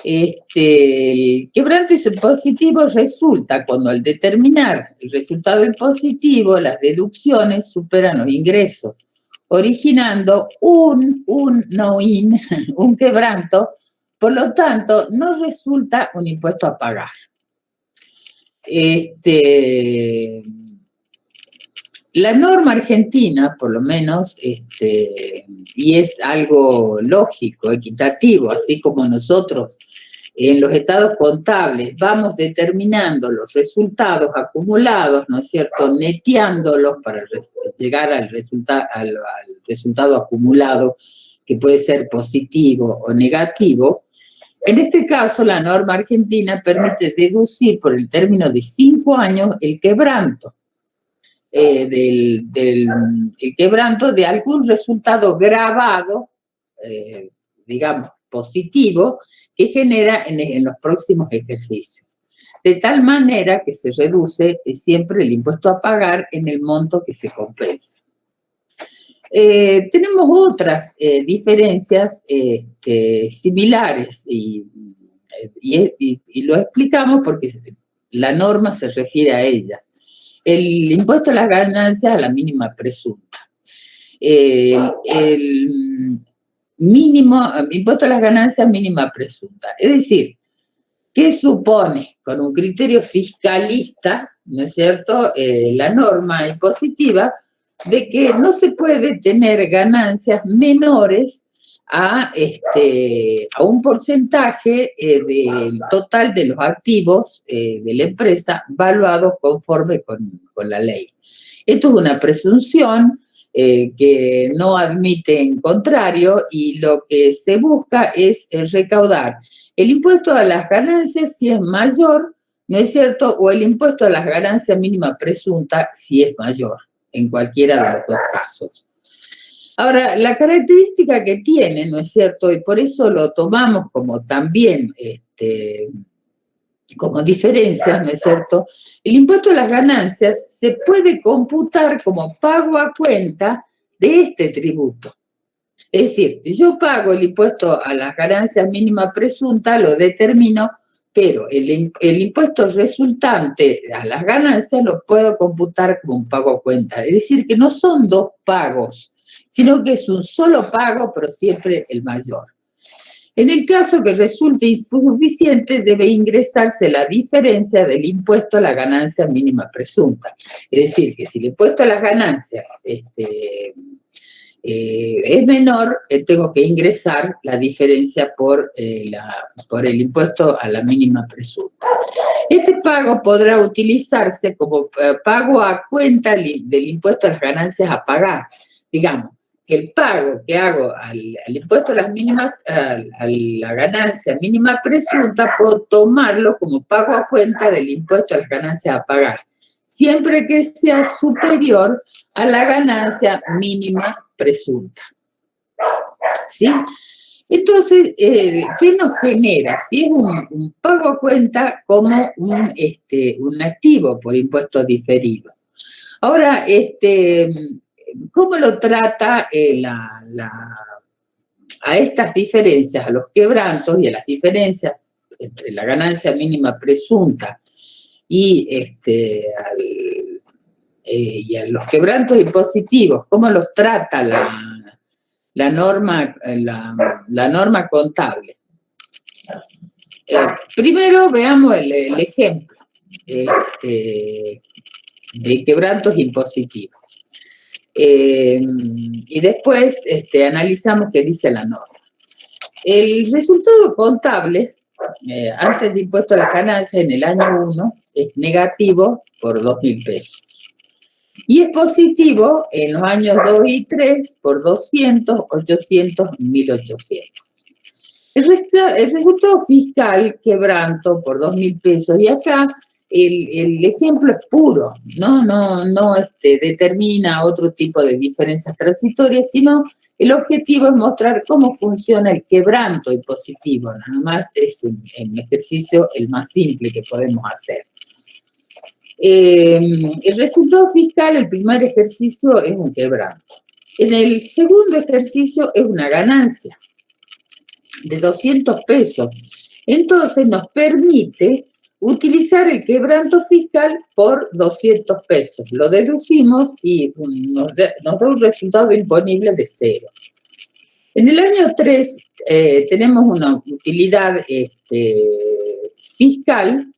El quebranto impositivo resulta cuando al determinar el resultado impositivo, las deducciones superan los ingresos, originando un quebranto, por lo tanto, no resulta un impuesto a pagar. La norma argentina, por lo menos, y es algo lógico, equitativo, así como nosotros en los estados contables vamos determinando los resultados acumulados, ¿no es cierto?, neteándolos para llegar al resultado acumulado, que puede ser positivo o negativo. En este caso, la norma argentina permite deducir por el término de 5 años el quebranto. El quebranto de algún resultado grabado, digamos, positivo, que genera en los próximos ejercicios. De tal manera que se reduce siempre el impuesto a pagar en el monto que se compensa. Tenemos otras diferencias similares y lo explicamos porque la norma se refiere a ellas. El impuesto a las ganancias a la mínima presunta. El impuesto a las ganancias mínima presunta. Es decir, ¿qué supone con un criterio fiscalista, no es cierto?, la norma impositiva de que no se puede tener ganancias menores a un porcentaje del total de los activos de la empresa valuados conforme con la ley. Esto es una presunción que no admite en contrario y lo que se busca es recaudar el impuesto a las ganancias si es mayor, ¿no es cierto?, o el impuesto a las ganancias mínima presunta si es mayor, en cualquiera de los dos casos. Ahora, la característica que tiene, ¿no es cierto?, y por eso lo tomamos como también, como diferencias, ¿no es cierto?, el impuesto a las ganancias se puede computar como pago a cuenta de este tributo. Es decir, yo pago el impuesto a las ganancias mínima presunta, lo determino, pero el impuesto resultante a las ganancias lo puedo computar como un pago a cuenta. Es decir, que no son dos pagos, sino que es un solo pago, pero siempre el mayor. En el caso que resulte insuficiente, debe ingresarse la diferencia del impuesto a la ganancia mínima presunta. Es decir, que si el impuesto a las ganancias es menor, tengo que ingresar la diferencia por el impuesto a la mínima presunta. Este pago podrá utilizarse como pago a cuenta del impuesto a las ganancias a pagar. Digamos, que el pago que hago al impuesto a la ganancia mínima presunta, puedo tomarlo como pago a cuenta del impuesto a las ganancias a pagar, siempre que sea superior a la ganancia mínima presunta. ¿Sí? Entonces, ¿qué nos genera? Si es un pago a cuenta como un activo por impuesto diferido. Ahora, ¿cómo lo trata a estas diferencias, a los quebrantos y a las diferencias entre la ganancia mínima presunta y a los quebrantos impositivos? ¿Cómo los trata la norma contable? Primero veamos el ejemplo de quebrantos impositivos. Y después analizamos qué dice la norma. El resultado contable, antes de impuesto a las ganancias en el año 1, es negativo por 2.000 pesos. Y es positivo en los años 2 y 3 por 200, 800, 1.800. El resultado fiscal, quebranto por 2.000 pesos. Y acá el ejemplo es puro, no determina otro tipo de diferencias transitorias, sino el objetivo es mostrar cómo funciona el quebranto impositivo. Nada más es un ejercicio el más simple que podemos hacer. El resultado fiscal, el primer ejercicio, es un quebranto. En el segundo ejercicio es una ganancia de 200 pesos. Entonces nos permite utilizar el quebranto fiscal por 200 pesos. Lo deducimos y nos da un resultado imponible de 0. En el año 3 tenemos una utilidad fiscal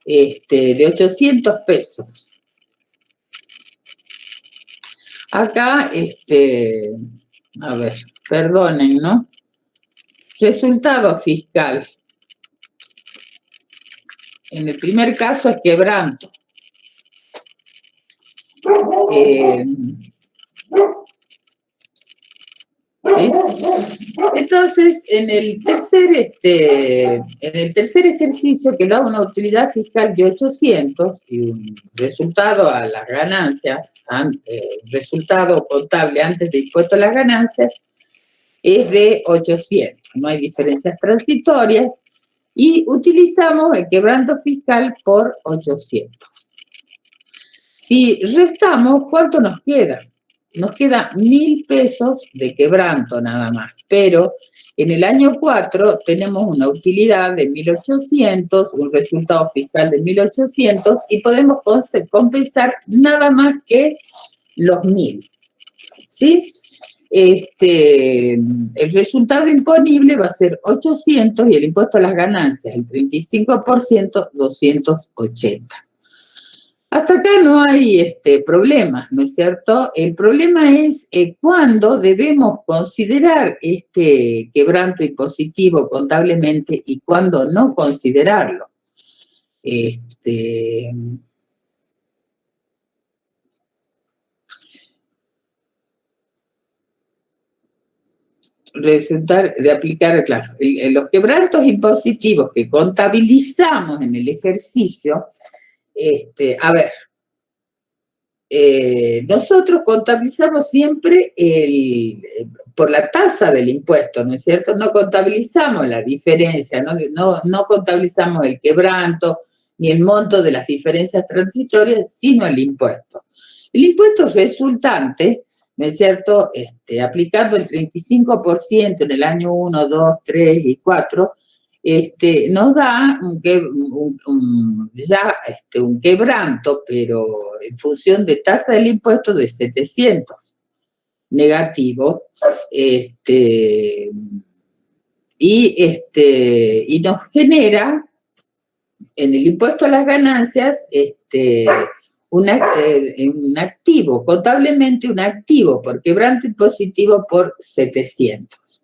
de 800 pesos. Acá, a ver, perdonen, ¿no? Resultado fiscal. En el primer caso es quebranto. ¿Sí? Entonces, en el tercer ejercicio, que da una utilidad fiscal de 800 y un resultado a las ganancias, resultado contable antes de impuesto a las ganancias, es de 800. No hay diferencias transitorias y utilizamos el quebranto fiscal por 800. Si restamos, ¿cuánto nos queda? Nos queda 1.000 pesos de quebranto nada más, pero en el año 4 tenemos una utilidad de 1.800, un resultado fiscal de 1.800 y podemos compensar nada más que los 1.000, ¿sí? El resultado imponible va a ser 800 y el impuesto a las ganancias, el 35%, 280. Hasta acá no hay problemas, ¿no es cierto? El problema es cuándo debemos considerar este quebranto impositivo contablemente y cuándo no considerarlo. Resultar de aplicar, claro, los quebrantos impositivos que contabilizamos en el ejercicio, a ver, nosotros contabilizamos siempre por la tasa del impuesto, ¿no es cierto? No contabilizamos la diferencia, no contabilizamos el quebranto ni el monto de las diferencias transitorias, sino el impuesto. El impuesto resultante, ¿no es cierto? Aplicando el 35% en el año 1, 2, 3 y 4, nos da un quebranto, pero en función de tasa del impuesto de 700 negativo, y nos genera en el impuesto a las ganancias un activo, contablemente un activo por quebranto impositivo por 700.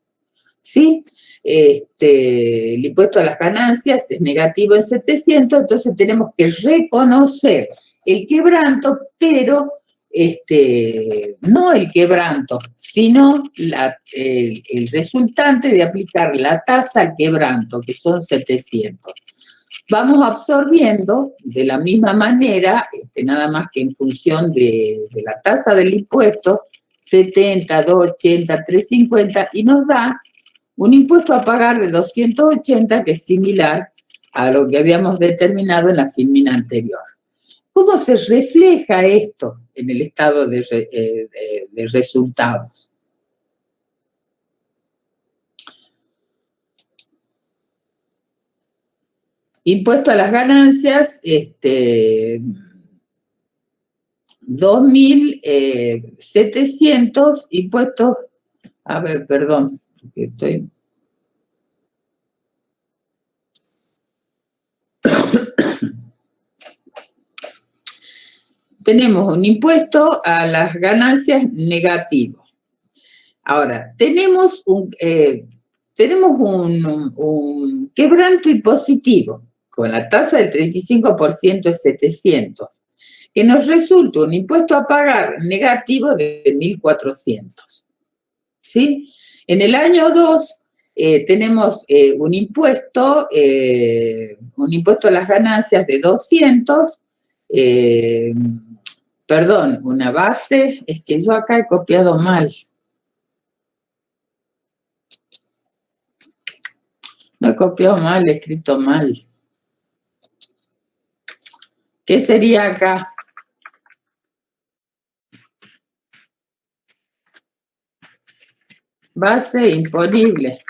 ¿Sí? El impuesto a las ganancias es negativo en 700, entonces tenemos que reconocer el quebranto, pero no el quebranto, sino el resultante de aplicar la tasa al quebranto, que son 700. Vamos absorbiendo de la misma manera, nada más que en función de la tasa del impuesto, 70, 280, 350, y nos da un impuesto a pagar de 280 que es similar a lo que habíamos determinado en la filmina anterior. ¿Cómo se refleja esto en el estado de resultados? Impuesto a las ganancias, 2.700 impuestos, a ver, perdón, estoy... Tenemos un impuesto a las ganancias negativo. Ahora, tenemos un quebranto impositivo con la tasa del 35% de 700, que nos resulta un impuesto a pagar negativo de 1.400. ¿Sí? En el año 2 tenemos un impuesto a las ganancias de 200, perdón, una base, es que yo acá he copiado mal. No he copiado mal, he escrito mal. ¿Qué sería acá? Base imponible.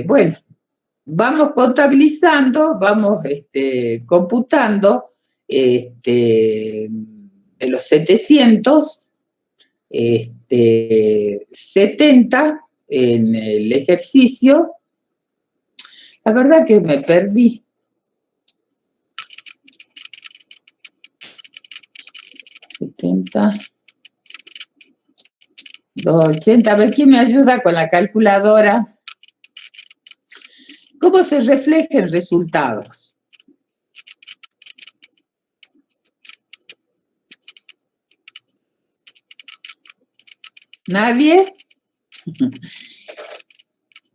Bueno, vamos contabilizando, vamos computando de los 700, 70 en el ejercicio. La verdad que me perdí. $70, $280. A ver, ¿quién me ayuda con la calculadora? ¿Cómo se reflejan resultados? ¿Nadie?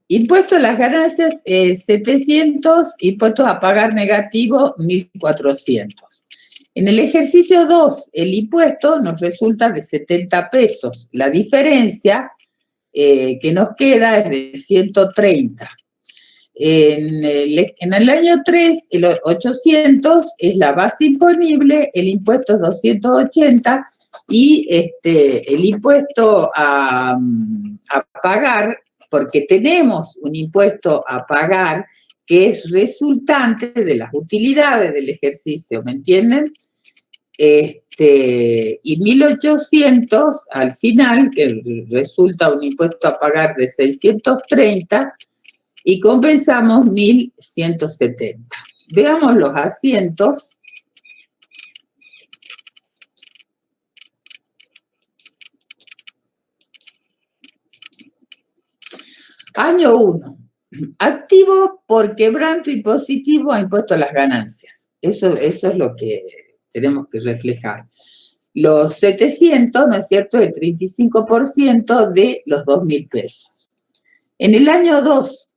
Impuesto a las ganancias, 700, impuestos a pagar negativo, 1.400. En el ejercicio 2, el impuesto nos resulta de 70 pesos. La diferencia que nos queda es de 130. En el año 3, el 800 es la base imponible, el impuesto es 280 y el impuesto a pagar, porque tenemos un impuesto a pagar que es resultante de las utilidades del ejercicio, ¿me entienden? Y 1.800 al final, que resulta un impuesto a pagar de 630, y compensamos 1.170. Veamos los asientos. Año 1. Activo por quebranto impositivo a impuesto a las ganancias. Eso es lo que tenemos que reflejar. Los 700, ¿no es cierto?, el 35% de los 2.000 pesos. En el año 2,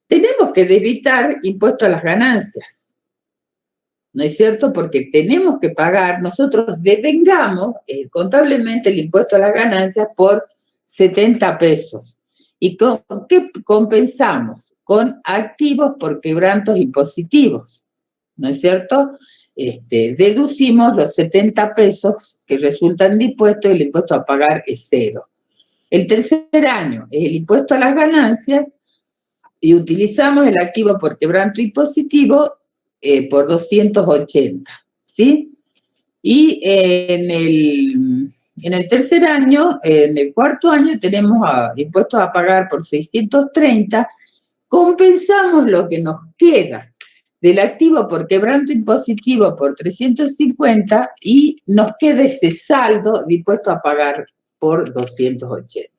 tenemos que debitar impuesto a las ganancias, ¿no es cierto? Porque tenemos que pagar, nosotros devengamos contablemente el impuesto a las ganancias por 70 pesos. ¿Y con qué compensamos? Con activos por quebrantos impositivos, ¿no es cierto? Deducimos los 70 pesos que resultan de impuesto y el impuesto a pagar es 0. El tercer año es el impuesto a las ganancias y utilizamos el activo por quebranto impositivo por 280, ¿sí? Y en el tercer año, en el cuarto año, tenemos impuestos a pagar por 630, compensamos lo que nos queda del activo por quebranto impositivo por 350 y nos queda ese saldo de impuestos a pagar por 280.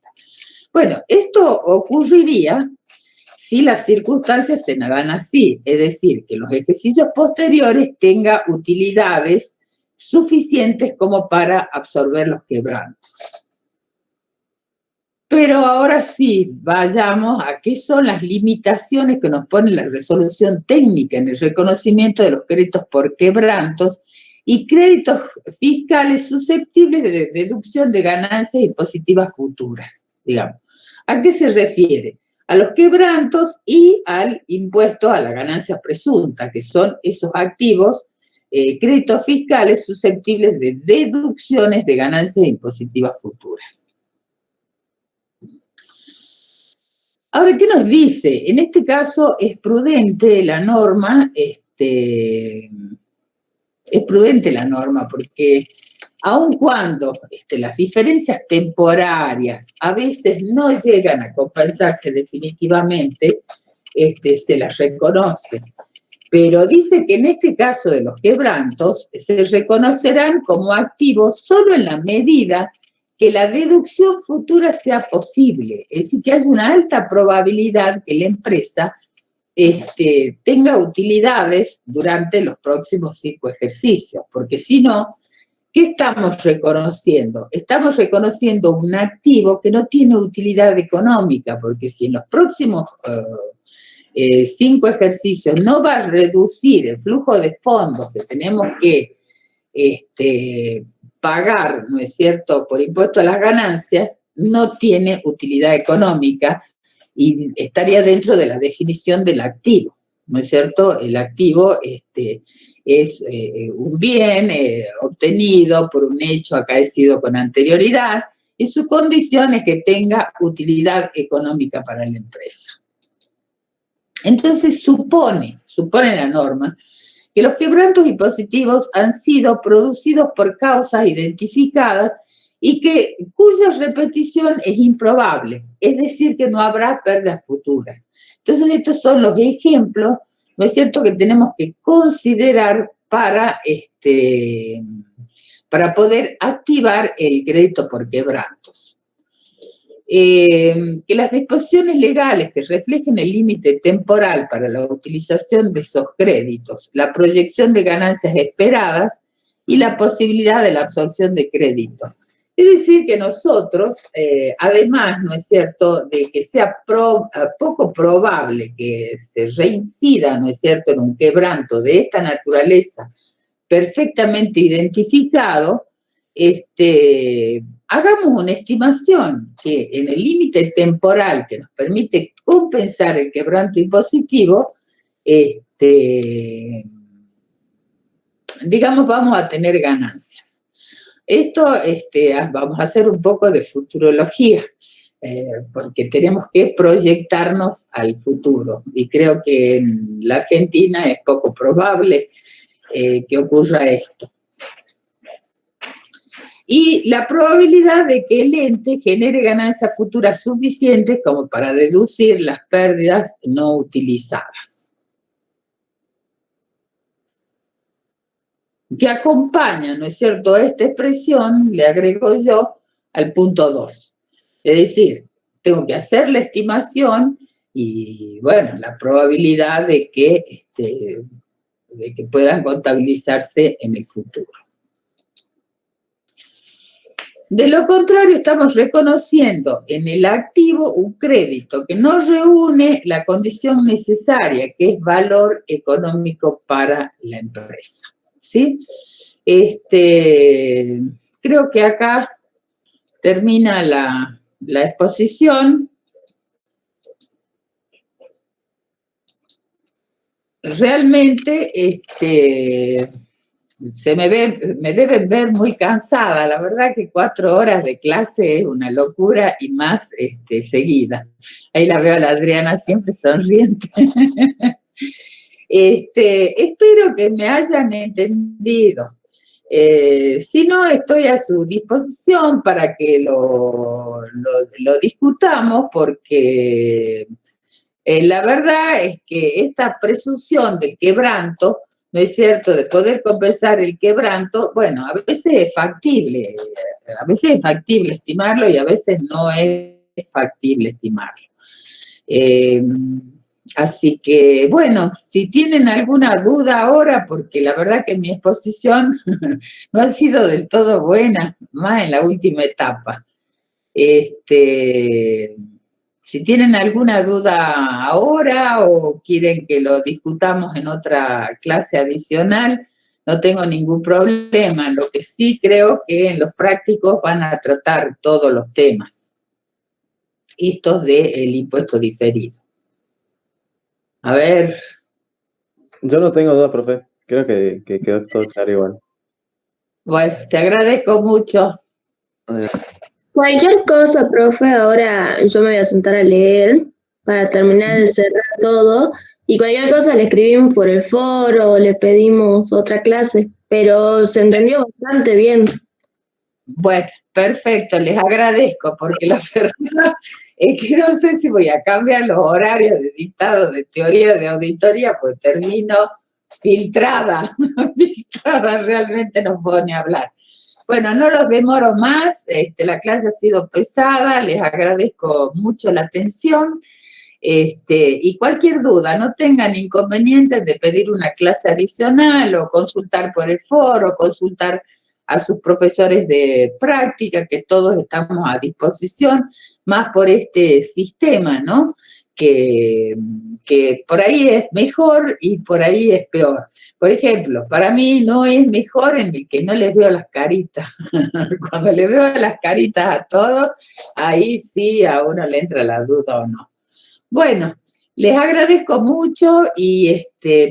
Bueno, esto ocurriría si las circunstancias se dan así, es decir, que los ejercicios posteriores tengan utilidades suficientes como para absorber los quebrantos. Pero ahora sí, vayamos a qué son las limitaciones que nos pone la resolución técnica en el reconocimiento de los créditos por quebrantos y créditos fiscales susceptibles de deducción de ganancias impositivas futuras, digamos. ¿A qué se refiere? A los quebrantos y al impuesto a la ganancia presunta, que son esos activos, créditos fiscales susceptibles de deducciones de ganancias impositivas futuras. Ahora, ¿qué nos dice? En este caso es prudente la norma, es prudente la norma porque aun cuando las diferencias temporarias a veces no llegan a compensarse definitivamente, se las reconoce. Pero dice que en este caso de los quebrantos se reconocerán como activos solo en la medida que la deducción futura sea posible. Es decir, que haya una alta probabilidad que la empresa tenga utilidades durante los próximos 5 ejercicios, porque si no, ¿qué estamos reconociendo? Estamos reconociendo un activo que no tiene utilidad económica, porque si en los próximos 5 ejercicios no va a reducir el flujo de fondos que tenemos que pagar, ¿no es cierto?, por impuesto a las ganancias, no tiene utilidad económica y estaría dentro de la definición del activo, ¿no es cierto? El activo es un bien obtenido por un hecho acaecido con anterioridad y su condición es que tenga utilidad económica para la empresa. Entonces supone la norma, que los quebrantos impositivos han sido producidos por causas identificadas y cuya repetición es improbable, es decir, que no habrá pérdidas futuras. Entonces, estos son los ejemplos, ¿no es cierto?, que tenemos que considerar para poder activar el crédito por quebrantos. Que las disposiciones legales que reflejen el límite temporal para la utilización de esos créditos, la proyección de ganancias esperadas y la posibilidad de la absorción de crédito. Es decir, que nosotros, además, ¿no es cierto?, de que sea poco probable que se reincida, ¿no es cierto?, en un quebranto de esta naturaleza perfectamente identificado, hagamos una estimación que en el límite temporal que nos permite compensar el quebranto impositivo, digamos, vamos a tener ganancias. Esto vamos a hacer un poco de futurología, porque tenemos que proyectarnos al futuro. Y creo que en la Argentina es poco probable que ocurra esto. Y la probabilidad de que el ente genere ganancias futuras suficientes como para deducir las pérdidas no utilizadas. Que acompaña, ¿no es cierto?, esta expresión, le agrego yo, al punto 2. Es decir, tengo que hacer la estimación y, bueno, la probabilidad de que puedan contabilizarse en el futuro. De lo contrario, estamos reconociendo en el activo un crédito que no reúne la condición necesaria, que es valor económico para la empresa. ¿Sí? Creo que acá termina la exposición. Realmente, me deben ver muy cansada. La verdad que 4 horas de clase es una locura y más seguida. Ahí la veo a la Adriana siempre sonriente. Espero que me hayan entendido. Si no, estoy a su disposición para que lo discutamos, porque la verdad es que esta presunción del quebranto, ¿no es cierto?, de poder compensar el quebranto, bueno, a veces es factible estimarlo y a veces no es factible estimarlo. Así que, bueno, si tienen alguna duda ahora, porque la verdad que mi exposición no ha sido del todo buena, más en la última etapa. Si tienen alguna duda ahora o quieren que lo discutamos en otra clase adicional, no tengo ningún problema. Lo que sí creo que en los prácticos van a tratar todos los temas, estos del impuesto diferido. A ver. Yo no tengo duda, profe. Creo que quedó todo claro igual. Bueno, te agradezco mucho. Cualquier cosa, profe, ahora yo me voy a sentar a leer para terminar de cerrar todo. Y cualquier cosa le escribimos por el foro o le pedimos otra clase. Pero se entendió bastante bien. Bueno, perfecto, les agradezco, porque la verdad es que no sé si voy a cambiar los horarios de dictado de teoría de auditoría, pues termino filtrada, realmente no puedo ni hablar. Bueno, no los demoro más, la clase ha sido pesada, les agradezco mucho la atención, y cualquier duda, no tengan inconvenientes de pedir una clase adicional o consultar por el foro, consultar a sus profesores de práctica, que todos estamos a disposición, más por este sistema, ¿no? Que por ahí es mejor y por ahí es peor. Por ejemplo, para mí no es mejor en el que no les veo las caritas. Cuando les veo las caritas a todos, ahí sí a uno le entra la duda o no. Bueno, les agradezco mucho y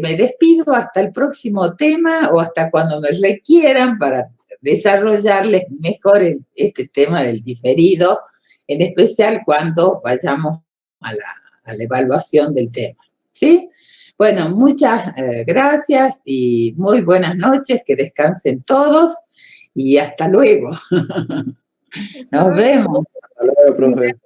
me despido hasta el próximo tema o hasta cuando me requieran para desarrollarles mejor este tema del diferido, en especial cuando vayamos a la evaluación del tema. ¿Sí? Bueno, muchas gracias y muy buenas noches, que descansen todos y hasta luego. Nos vemos. Hasta luego, profe.